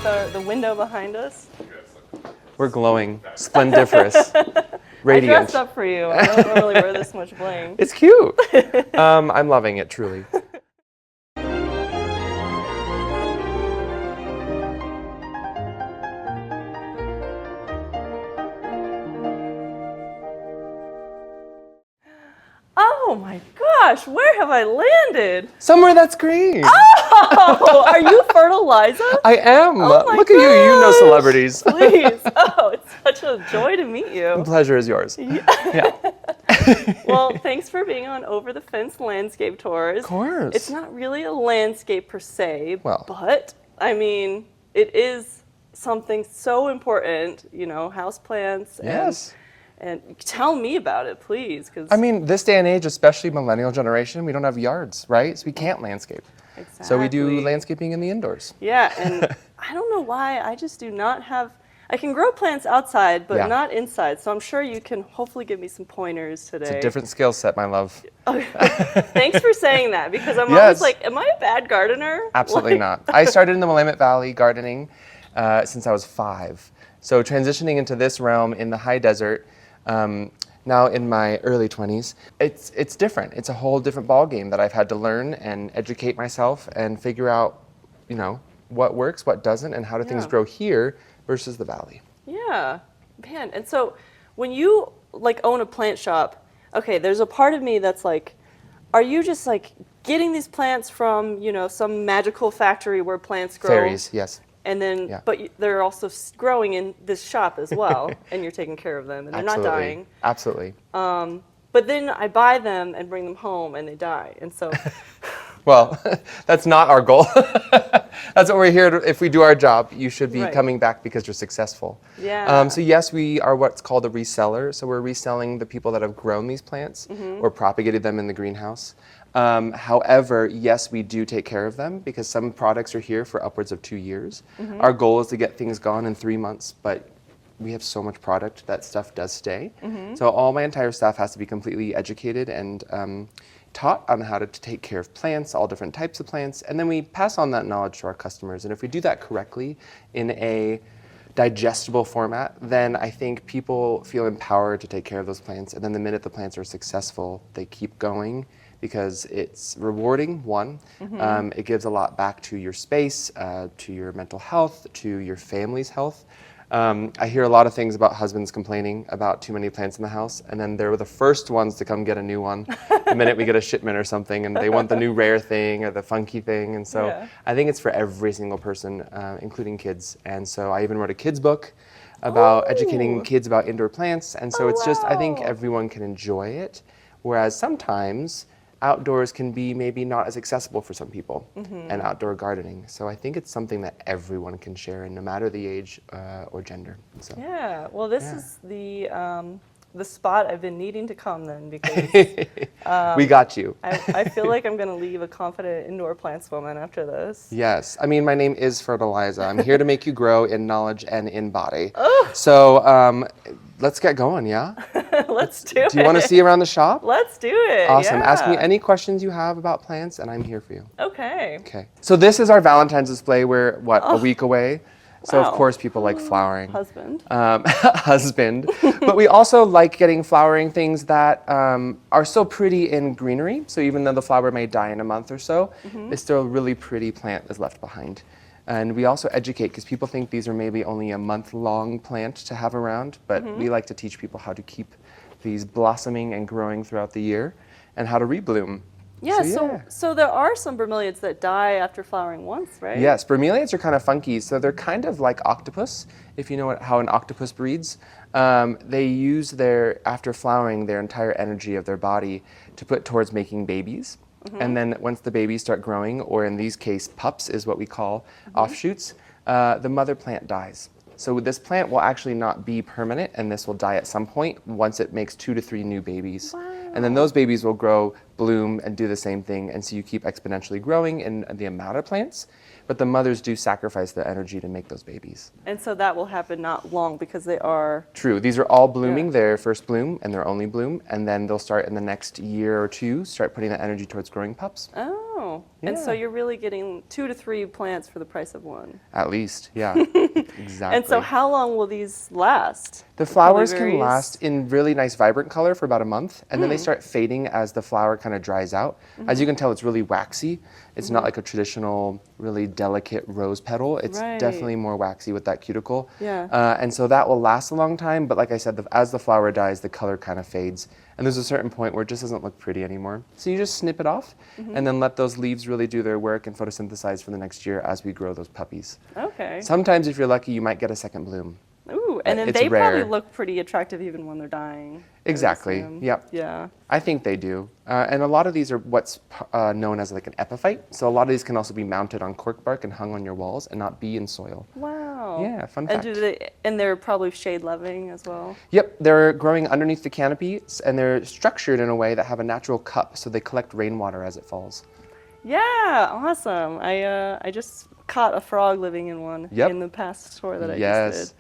the window behind us. We're glowing, splendiferous, radiant. I dressed up for you. I don't normally wear this much bling. It's cute. I'm loving it, truly. Oh my gosh, where have I landed? Somewhere that's green. Oh, are you Fertile Liza? I am. Oh my Look at you. You know celebrities. Please. Oh, it's such a joy to meet you. The pleasure is yours. Yeah. Well, thanks for being on Over the Fence Landscape Tours. Of course. It's not really a landscape per se, Well. but I mean, it is something so important, you know, houseplants. Yes. And tell me about it, please. Cause I mean, this day and age, especially millennial generation, we don't have yards, right? So we can't landscape. Exactly. So we do landscaping in the indoors. Yeah, and I don't know why, I just do not have, I can grow plants outside, but not inside. So I'm sure you can hopefully give me some pointers today. It's a different skill set, my love. Thanks for saying that, because I'm always like, am I a bad gardener? Absolutely not. I started in the Willamette Valley gardening since I was 5. So transitioning into this realm in the high desert, now in my early 20s, it's different. It's a whole different ball game that I've had to learn and educate myself and figure out, you know, what works, what doesn't, and how do things grow here versus the valley. Yeah, man. And so when you like own a plant shop, okay, there's a part of me that's like, are you just like getting these plants from, you know, some magical factory where plants grow? Fairies, yes. And then, but they're also growing in this shop as well, and you're taking care of them, and they're not dying. Absolutely. But then I buy them and bring them home, and they die. And so, well, that's not our goal. That's what we're here to, if we do our job, you should be coming back because you're successful. Yeah. So yes, we are what's called a reseller. So we're reselling the people that have grown these plants or propagated them in the greenhouse. However, yes, we do take care of them because some products are here for upwards of 2 years. Our goal is to get things gone in 3 months, but we have so much product that stuff does stay. So all my entire staff has to be completely educated and taught on how to take care of plants, all different types of plants, and then we pass on that knowledge to our customers. And if we do that correctly in a digestible format, then I think people feel empowered to take care of those plants. And then the minute the plants are successful, they keep going because it's rewarding, one. It gives a lot back to your space, to your mental health, to your family's health. I hear a lot of things about husbands complaining about too many plants in the house, and then they're the first ones to come get a new one the minute we get a shipment or something, and they want the new rare thing or the funky thing. And so I think it's for every single person, including kids. And so I even wrote a kids book about educating kids about indoor plants. And so it's just, I think everyone can enjoy it, whereas sometimes outdoors can be maybe not as accessible for some people, and outdoor gardening. So I think it's something that everyone can share, and no matter the age or gender. So. Yeah, well, this is the spot I've been needing to come then, because we got you. I feel like I'm going to leave a confident indoor plants woman after this. Yes, I mean, my name is Fertile Liza. I'm here to make you grow in knowledge and in body. So let's get going, yeah? Let's do it. Do you want to see around the shop? Let's do it. Awesome. Yeah. Ask me any questions you have about plants, and I'm here for you. Okay. Okay. So this is our Valentine's display. We're, a week away? So of course people like flowering. Husband. Husband. But we also like getting flowering things that are still pretty in greenery. So even though the flower may die in a month or so, it's still a really pretty plant that's left behind. And we also educate, because people think these are maybe only a month-long plant to have around, but we like to teach people how to keep these blossoming and growing throughout the year and how to rebloom. Yeah, so there are some bromeliads that die after flowering once, right? Yes, bromeliads are kind of funky. So they're kind of like octopus, if you know how an octopus breeds. They use after flowering, their entire energy of their body to put towards making babies. And then once the babies start growing, or in these case, pups is what we call offshoots, the mother plant dies. So this plant will actually not be permanent, and this will die at some point once it makes 2 to 3 new babies. Wow. And then those babies will grow, bloom, and do the same thing. And so you keep exponentially growing in the amount of plants, but the mothers do sacrifice the energy to make those babies. And so that will happen not long, because they are... True. These are all blooming, their first bloom and their only bloom. And then they'll start in the next year or 2, start putting that energy towards growing pups. Oh, Oh, and so you're really getting 2 to 3 plants for the price of one. At least, yeah, exactly. And so how long will these last? The flowers Probably can varies. last in really nice vibrant color for about a month, and then they start fading as the flower kind of dries out. As you can tell, it's really waxy. It's not like a traditional, really delicate rose petal. It's definitely more waxy with that cuticle. Yeah. And so that will last a long time, but like I said, as the flower dies, the color kind of fades. And there's a certain point where it just doesn't look pretty anymore. So you just snip it off, and then let those leaves really do their work and photosynthesize for the next year as we grow those puppies. Okay. Sometimes, if you're lucky, you might get a second bloom. Ooh, and then It's they probably rare. look pretty attractive even when they're dying. Exactly. Yep. Yeah. I think they do. And a lot of these are what's known as like an epiphyte. So a lot of these can also be mounted on cork bark and hung on your walls and not be in soil. Wow. Yeah, fun And fact. and they're probably shade loving as well. Yep, they're growing underneath the canopy, and they're structured in a way that have a natural cup, so they collect rainwater as it falls. Yeah, awesome. I just caught a frog living in one in the past store that I just did.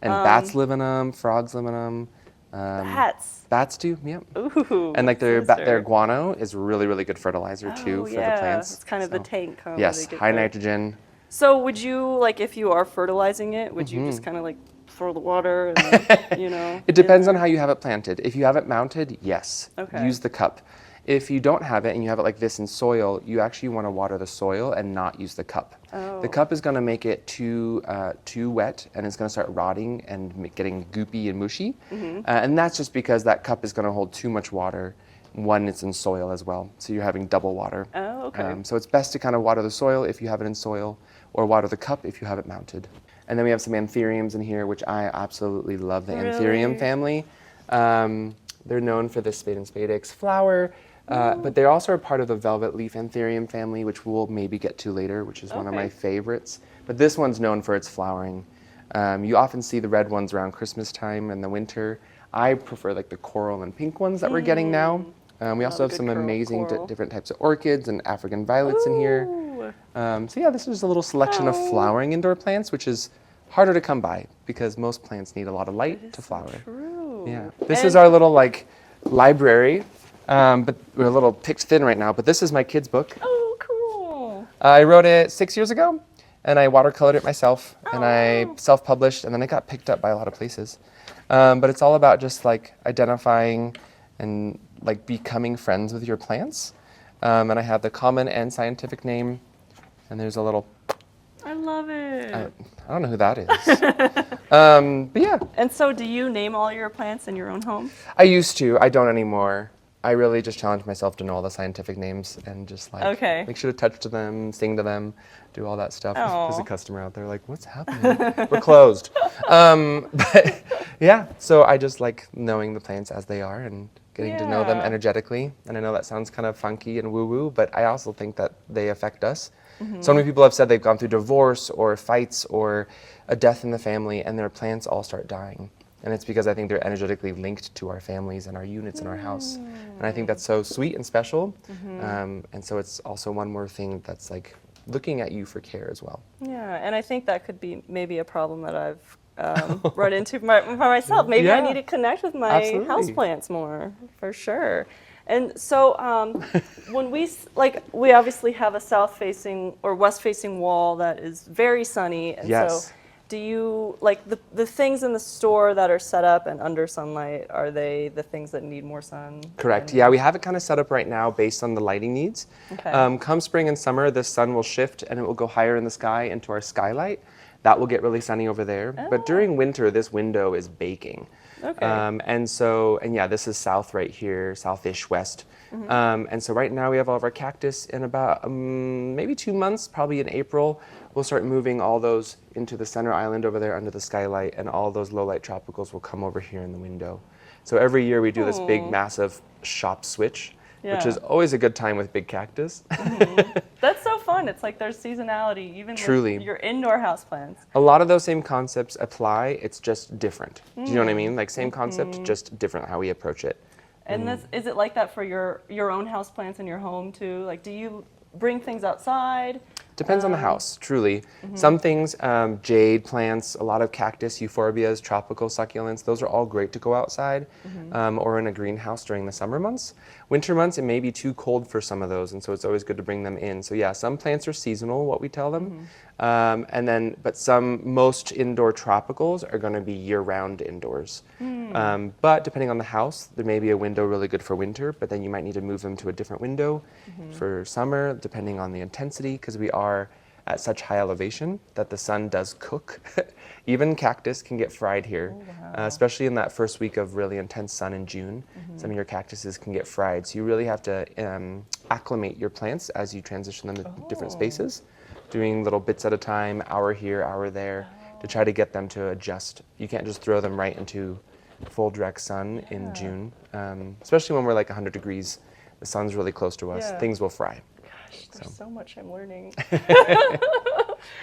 And bats live in them, frogs live in them. Bats. Bats do, yep. Ooh. And like their guano is really, really good fertilizer too for the plants. It's kind of the tank. Huh, where Yes, they get high the- nitrogen. So would you, like, if you are fertilizing it, would you just kind of like throw the water and then, you know? It depends on how you have it planted. If you have it mounted, yes, Okay. use the cup. If you don't have it and you have it like this in soil, you actually want to water the soil and not use the cup. Oh. The cup is going to make it too wet, and it's going to start rotting and getting goopy and mushy. And that's just because that cup is going to hold too much water when it's in soil as well. So you're having double water. Oh, okay. So it's best to kind of water the soil if you have it in soil, or water the cup if you have it mounted. And then we have some anthuriums in here, which I absolutely love the anthurium family. They're known for the spade and spadix flower. But they also are part of the velvet leaf anthurium family, which we'll maybe get to later, which is one of my favorites. But this one's known for its flowering. You often see the red ones around Christmas time and the winter. I prefer like the coral and pink ones that we're getting now. We also have some amazing different types of orchids and African violets in here. So yeah, this is a little selection of flowering indoor plants, which is harder to come by because most plants need a lot of light to flower. True. Yeah, this is our little like library. But we're a little picked thin right now, but this is my kid's book. Oh, cool. I wrote it 6 years ago, and I watercolored it myself, and I self-published, and then it got picked up by a lot of places. But it's all about just like identifying and like becoming friends with your plants. And I have the common and scientific name, and there's a little, I love it. I don't know who that is. But yeah. And so do you name all your plants in your own home? I used to, I don't anymore. I really just challenge myself to know all the scientific names and just like make sure to touch to them, sing to them, do all that stuff. There's a customer out there like, what's happening? We're closed. But yeah, so I just like knowing the plants as they are and getting to know them energetically. And I know that sounds kind of funky and woo-woo, but I also think that they affect us. So many people have said they've gone through divorce or fights or a death in the family, and their plants all start dying. And it's because I think they're energetically linked to our families and our units in our house. And I think that's so sweet and special. And so it's also one more thing that's like looking at you for care as well. Yeah, and I think that could be maybe a problem that I've run into for myself. Maybe I need to connect with my houseplants more, for sure. And so when we obviously have a south-facing or west-facing wall that is very sunny. And so do you, like the things in the store that are set up and under sunlight, are they the things that need more sun? Correct. Yeah, we have it kind of set up right now based on the lighting needs. Come spring and summer, the sun will shift and it will go higher in the sky into our skylight. That will get really sunny over there. But during winter, this window is baking. And yeah, this is south right here, southish west. And so right now we have all of our cactus. In about maybe 2 months, probably in April, we'll start moving all those into the center island over there under the skylight, and all those low light tropicals will come over here in the window. So every year we do this big, massive shop switch, which is always a good time with big cactus. That's so fun. It's like there's seasonality even with your indoor houseplants. A lot of those same concepts apply, it's just different. Do you know what I mean? Like same concept, just different how we approach it. And is it like that for your own houseplants in your home too? Like, do you bring things outside? Depends on the house, truly. Some things, jade plants, a lot of cactus, euphorbias, tropical succulents, those are all great to go outside or in a greenhouse during the summer months. Winter months, it may be too cold for some of those, and so it's always good to bring them in. So yeah, some plants are seasonal, what we tell them. But most indoor tropicals are going to be year-round indoors. But depending on the house, there may be a window really good for winter, but then you might need to move them to a different window for summer, depending on the intensity, because we are at such high elevation that the sun does cook. Even cactus can get fried here, especially in that first week of really intense sun in June. Some of your cactuses can get fried, so you really have to acclimate your plants as you transition them to different spaces, doing little bits at a time, hour here, hour there, to try to get them to adjust. You can't just throw them right into full direct sun in June, especially when we're like 100 degrees. The sun's really close to us. Things will fry. There's so much I'm learning.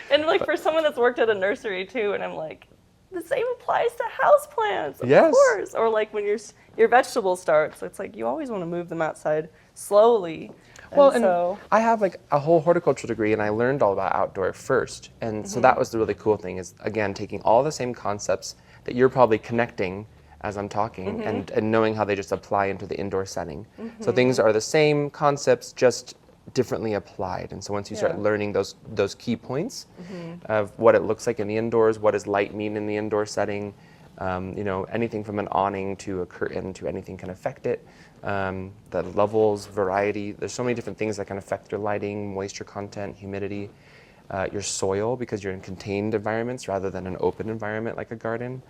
And like for someone that's worked at a nursery too, and I'm like, the same applies to houseplants, of course. Or like when your vegetables start, so it's like you always want to move them outside slowly. Well, and I have like a whole horticulture degree, and I learned all about outdoor first. And so that was the really cool thing, is again taking all the same concepts that you're probably connecting as I'm talking, and knowing how they just apply into the indoor setting. So things are the same concepts, just differently applied. And so once you start learning those key points of what it looks like in the indoors, what does light mean in the indoor setting, you know, anything from an awning to a curtain to anything can affect it. The levels, variety, there's so many different things that can affect your lighting, moisture content, humidity, your soil, because you're in contained environments rather than an open environment like a garden.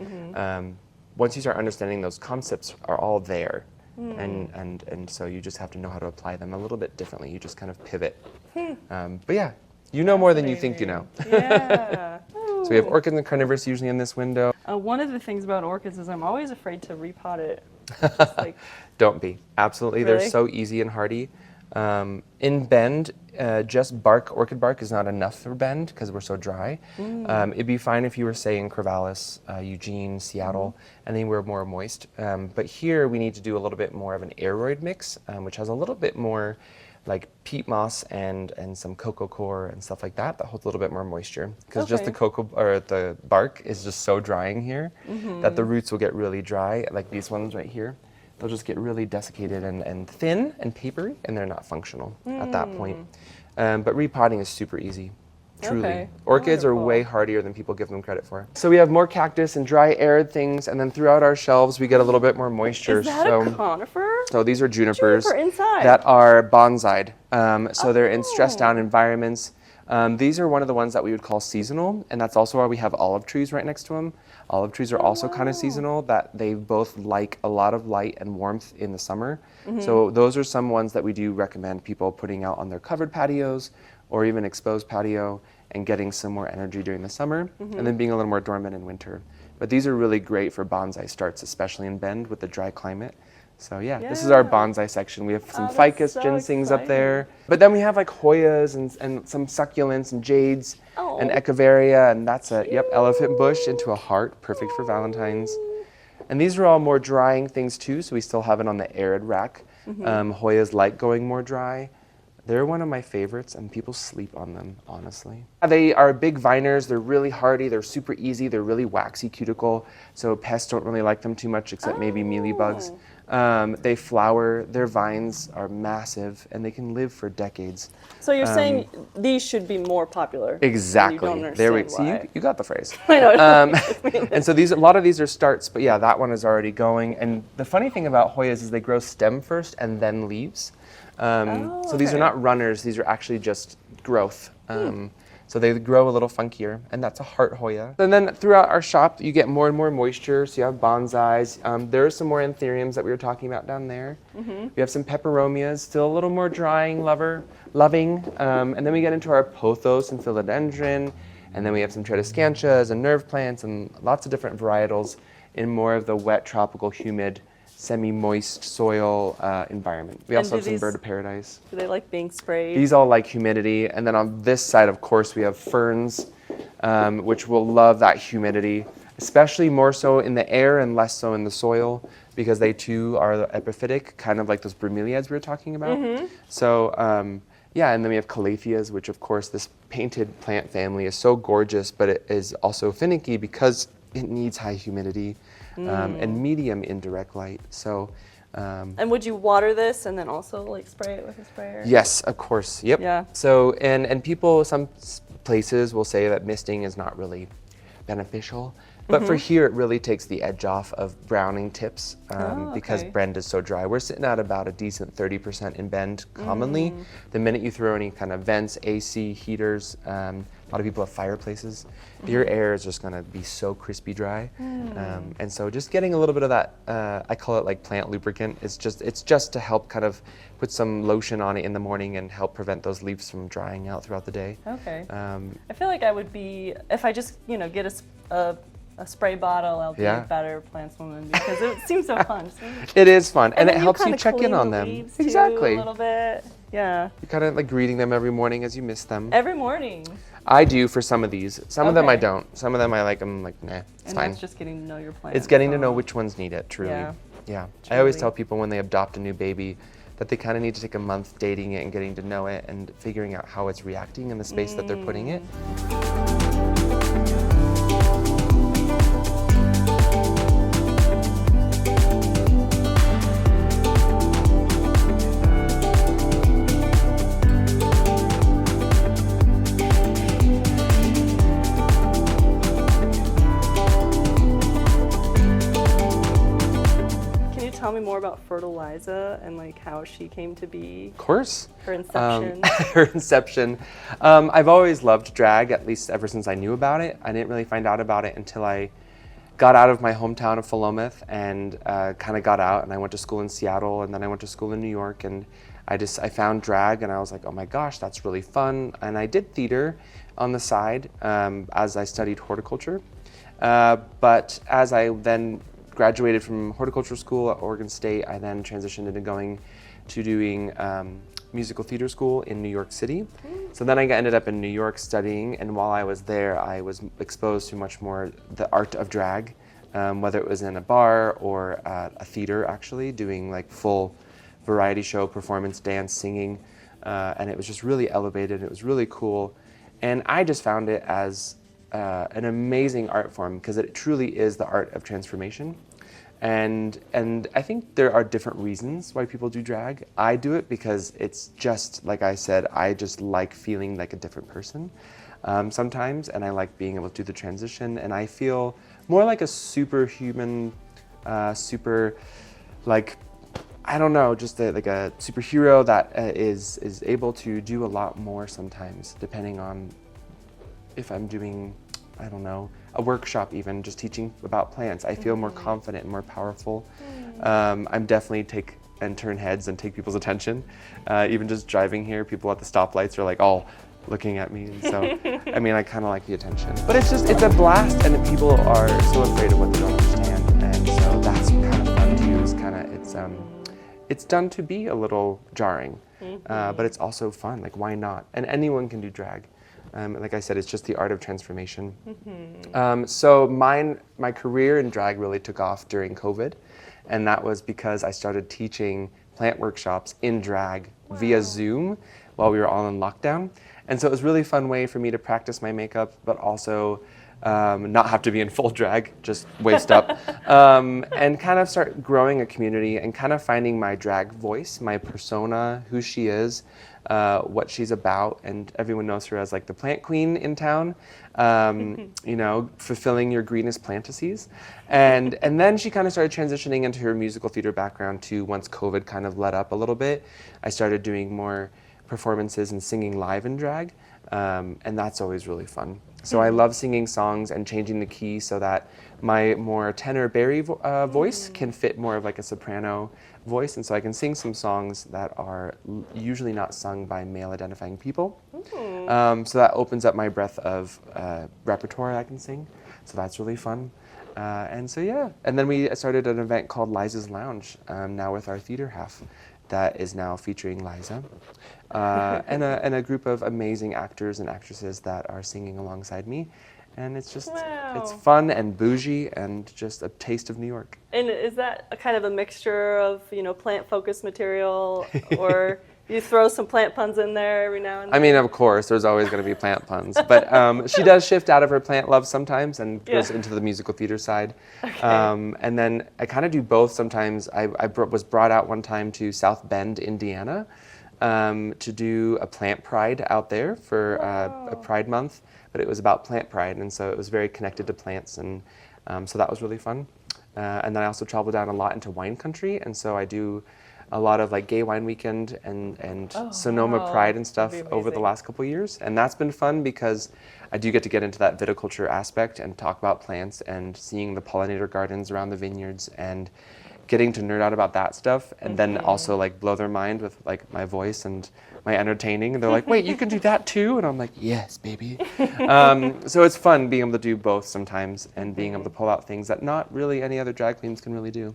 Once you start understanding those concepts are all there, and so you just have to know how to apply them a little bit differently. You just kind of pivot. But yeah, you know more than you think you know. Yeah. So we have orchids and carnivorous usually in this window. One of the things about orchids is I'm always afraid to repot it. Just like, don't be. Absolutely. Really? They're so easy and hardy. In Bend, just orchid bark is not enough for Bend because we're so dry. It'd be fine if you were, say, in Corvallis, Eugene, Seattle, and then we're more moist. But here we need to do a little bit more of an aroid mix, which has a little bit more like peat moss and some cocoa core and stuff like that holds a little bit more moisture. Because just the cocoa or the bark is just so drying here that the roots will get really dry, like these ones right here. They'll just get really desiccated and thin and papery, and they're not functional at that point. But repotting is super easy, truly. Orchids are way hardier than people give them credit for. So we have more cactus and dry arid things, and then throughout our shelves we get a little bit more moisture. Is that a conifer? So these are junipers Juniper inside. that are bonsai'd. So they're in stressed down environments. These are one of the ones that we would call seasonal, and that's also why we have olive trees right next to them. Olive trees are also kind of seasonal, that they both like a lot of light and warmth in the summer. So those are some ones that we do recommend people putting out on their covered patios or even exposed patio and getting some more energy during the summer, and then being a little more dormant in winter. But these are really great for bonsai starts, especially in Bend with the dry climate. So yeah, this is our bonsai section. We have some ficus, ginsengs up there. But then we have like Hoyas and some succulents and jades and echeveria, and that's a elephant bush into a heart, perfect for Valentine's. And these are all more drying things too, so we still have it on the arid rack. Hoyas like going more dry. They're one of my favorites, and people sleep on them, honestly. They are big viners. They're really hardy. They're super easy. They're really waxy cuticle, so pests don't really like them too much, except maybe mealybugs. They flower. Their vines are massive, and they can live for decades. So you're saying these should be more popular? Exactly. There we see. You got the phrase. I know. And so a lot of these are starts, but yeah, that one is already going. And the funny thing about Hoyas is they grow stem first and then leaves. So these are not runners. These are actually just growth. So they grow a little funkier, and that's a heart Hoya. And then throughout our shop, you get more and more moisture. So you have bonsais. There are some more anthuriums that we were talking about down there. We have some peperomias, still a little more drying, loving. And then we get into our pothos and philodendron. And then we have some tradescantias and nerve plants and lots of different varietals in more of the wet, tropical, humid, semi-moist soil environment. We also have some bird of paradise. Do they like being sprayed? These all like humidity. And then on this side, of course, we have ferns, which will love that humidity, especially more so in the air and less so in the soil, because they too are epiphytic, kind of like those bromeliads we were talking about. So Yeah, and then we have calatheas, which of course this painted plant family is so gorgeous, but it is also finicky because it needs high humidity and medium indirect light. So. And would you water this and then also like spray it with a sprayer? Yes, of course. Yep. Yeah. So and people, some places will say that misting is not really beneficial. But for here, it really takes the edge off of browning tips because Bend is so dry. We're sitting at about a decent 30% in Bend commonly. The minute you throw any kind of vents, AC, heaters, a lot of people have fireplaces, your air is just gonna be so crispy dry. And so just getting a little bit of that, I call it like plant lubricant, it's just to help kind of put some lotion on it in the morning and help prevent those leaves from drying out throughout the day. Okay. I feel like I would be, if I just, get a spray bottle, I'll be a better plants woman because it seems so fun. It is fun, and it you helps you kinda check in clean on the them. leaves too, Exactly. a little bit. Yeah. You're kind of like greeting them every morning as you miss them. Every morning. I do for some of these. Some of them I don't. Some of them I like. I'm like, nah, it's fine. And that's just getting to know your plants. It's getting to know which ones need it. Truly. Yeah. I always Truly. tell people when they adopt a new baby that they kind of need to take a month dating it and getting to know it and figuring out how it's reacting in the space that they're putting it. Tell me more about Fertile Liza and like how she came to be. Of course. Her inception. Her inception. I've always loved drag, at least ever since I knew about it. I didn't really find out about it until I got out of my hometown of Philomath and kind of got out, and I went to school in Seattle, and then I went to school in New York, and I found drag, and I was like, oh my gosh, that's really fun. And I did theater on the side as I studied horticulture. But as I then graduated from horticulture school at Oregon State, I then transitioned into going to doing musical theater school in New York City. So then I ended up in New York studying, and while I was there, I was exposed to much more the art of drag, whether it was in a bar or a theater, actually, doing like full variety show, performance, dance, singing, and it was just really elevated. It was really cool, and I just found it as an amazing art form because it truly is the art of transformation. And I think there are different reasons why people do drag. I do it because it's just, like I said, I just like feeling like a different person sometimes, and I like being able to do the transition, and I feel more like a superhuman, like, I don't know, just like a superhero that is able to do a lot more sometimes, depending on if I'm doing, I don't know, a workshop even, just teaching about plants. I feel more confident and more powerful. I'm definitely take and turn heads and take people's attention. Even just driving here, people at the stoplights are like all looking at me. And so, I mean, I kind of like the attention. But it's a blast, and people are so afraid of what they don't understand. And so that's kind of fun too, it's done to be a little jarring, but it's also fun, like why not? And anyone can do drag. Like I said, it's just the art of transformation. So my career in drag really took off during COVID, and that was because I started teaching plant workshops in drag via Zoom while we were all in lockdown. And so it was a really fun way for me to practice my makeup, but also not have to be in full drag, just waist up, and kind of start growing a community and kind of finding my drag voice, my persona, who she is, what she's about, and everyone knows her as like the plant queen in town, fulfilling your greenest fantasies. And then she kind of started transitioning into her musical theater background too. Once COVID kind of let up a little bit, I started doing more performances and singing live in drag, and that's always really fun. So I love singing songs and changing the key so that my more tenor bari voice can fit more of like a soprano voice, and so I can sing some songs that are usually not sung by male identifying people. So that opens up my breadth of repertoire I can sing, so that's really fun. And so yeah, and then we started an event called Liza's Lounge, now with our theater half, that is now featuring Liza, and a group of amazing actors and actresses that are singing alongside me. And it's just, it's fun and bougie and just a taste of New York. And is that a kind of a mixture of, plant-focused material, or You throw some plant puns in there every now and then. I mean, of course, there's always going to be plant puns, but she does shift out of her plant love sometimes and goes into the musical theater side. Okay. And then I kind of do both sometimes. I was brought out one time to South Bend, Indiana, to do a plant pride out there for a Pride Month, but it was about plant pride, and so it was very connected to plants, and so that was really fun. And then I also travel down a lot into wine country, and so I do a lot of like gay wine weekend and Sonoma Pride and stuff over the last couple of years, and that's been fun because I do get into that viticulture aspect and talk about plants and seeing the pollinator gardens around the vineyards and getting to nerd out about that stuff, and then also like blow their mind with like my voice and my entertaining, and they're like, wait, you can do that too? And I'm like, yes, baby. So it's fun being able to do both sometimes and being able to pull out things that not really any other drag queens can really do.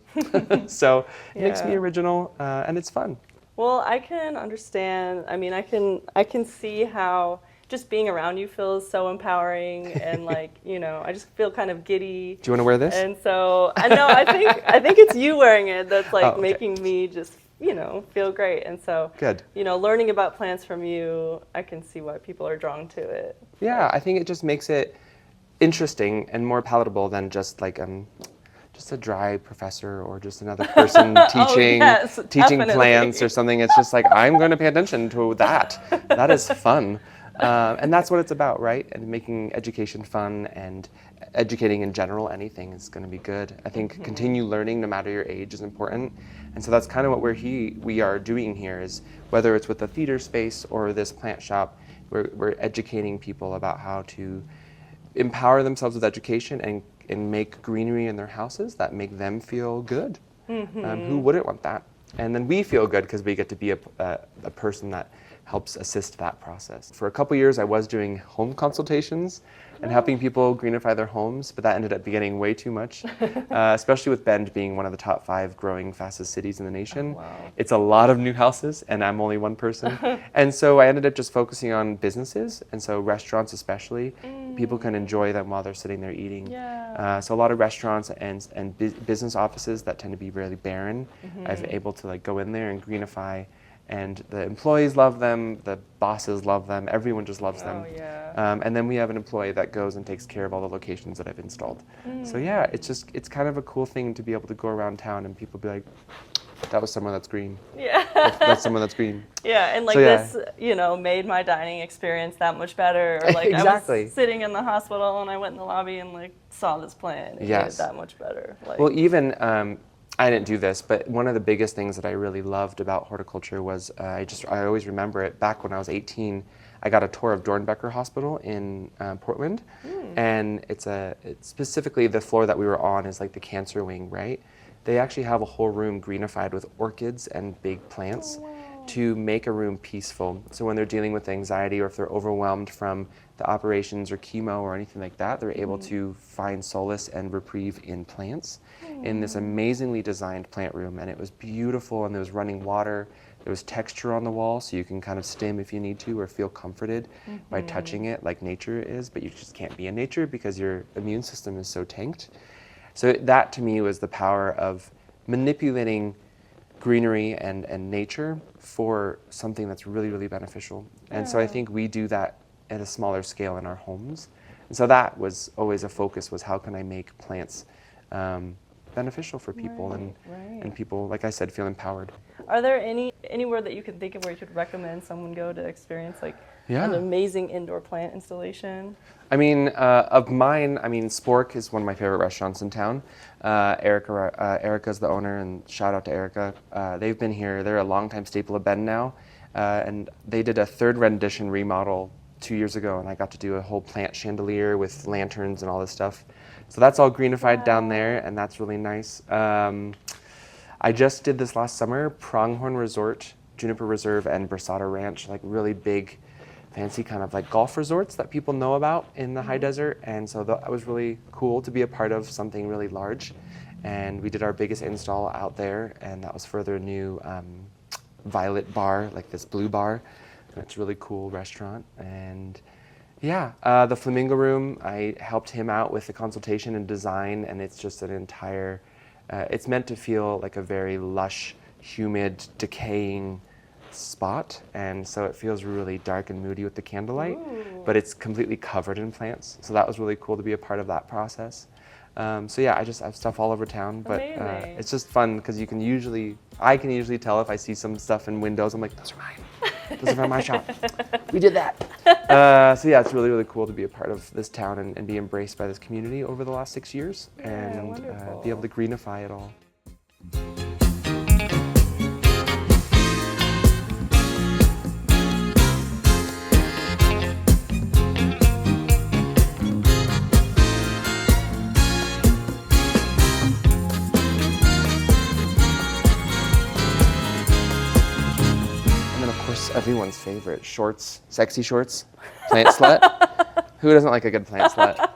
So it makes me original, and it's fun. Well, I can understand. I mean, I can see how just being around you feels so empowering, and like, you know, I just feel kind of giddy. Do you want to wear this? And so I know I think it's you wearing it that's like making me just, you know, feel great. And so good. You know, learning about plants from you, I can see why people are drawn to it. Yeah, I think it just makes it interesting and more palatable than just like just a dry professor or just another person teaching teaching plants or something. It's just like, I'm going to pay attention to that. That is fun. And that's what it's about, right? And making education fun and educating in general, anything is going to be good. I think continue learning no matter your age is important. And so that's kind of what we are doing here, is whether it's with the theater space or this plant shop, we're educating people about how to empower themselves with education and make greenery in their houses that make them feel good. Who wouldn't want that? And then we feel good because we get to be a person that helps assist that process. For a couple years, I was doing home consultations and helping people greenify their homes, but that ended up getting way too much, especially with Bend being one of the top 5 growing fastest cities in the nation. It's a lot of new houses, and I'm only one person. And so I ended up just focusing on businesses, and so restaurants especially. People can enjoy them while they're sitting there eating. So a lot of restaurants and business offices that tend to be really barren, I've been able to like go in there and greenify. And the employees love them, the bosses love them, everyone just loves them. And then we have an employee that goes and takes care of all the locations that I've installed. So yeah, it's kind of a cool thing to be able to go around town and people be like, that was someone that's green. That's someone that's green. And like this, you know, made my dining experience that much better. Or like I was sitting in the hospital and I went in the lobby and like saw this plant and it made it that much better. Like, well, even I didn't do this, but one of the biggest things that I really loved about horticulture was I always remember it. Back when I was 18, I got a tour of Dornbecker Hospital in Portland, and it's specifically the floor that we were on is like the cancer wing, right? They actually have a whole room greenified with orchids and big plants to make a room peaceful. So when they're dealing with anxiety or if they're overwhelmed from the operations or chemo or anything like that, they're able to find solace and reprieve in plants in this amazingly designed plant room. And it was beautiful, and there was running water. There was texture on the wall, so you can kind of stim if you need to or feel comforted by touching it like nature is, but you just can't be in nature because your immune system is so tanked. So that to me was the power of manipulating greenery and nature for something that's really, really beneficial. And so I think we do that at a smaller scale in our homes. And so that was always a focus, was how can I make plants beneficial for people and people, like I said, feel empowered. Are there anywhere that you can think of where you could recommend someone go to experience like an amazing indoor plant installation? I mean, of mine, I mean, Spork is one of my favorite restaurants in town. Erica's the owner, and shout out to Erica. They've been here. They're a longtime staple of Bend now, and they did a 3rd rendition remodel 2 years ago, and I got to do a whole plant chandelier with lanterns and all this stuff. So that's all greenified down there, and that's really nice. I just did this last summer, Pronghorn Resort, Juniper Reserve, and Brasada Ranch, like really big, fancy kind of like golf resorts that people know about in the high desert. And so that was really cool to be a part of something really large. And we did our biggest install out there, and that was for their new Violet bar, like this blue bar. And it's a really cool restaurant. And the Flamingo Room, I helped him out with the consultation and design, and it's just an entire, it's meant to feel like a very lush, humid, decaying spot, and so it feels really dark and moody with the candlelight, but it's completely covered in plants. So that was really cool to be a part of that process. So yeah, I have stuff all over town, but it's just fun because I can usually tell if I see some stuff in windows. I'm like, those are mine. Those are from my shop. We did that. So yeah, it's really, really cool to be a part of this town and be embraced by this community over the last 6 years and be able to greenify it all. Everyone's favorite, shorts, sexy shorts, plant slut. Who doesn't like a good plant slut?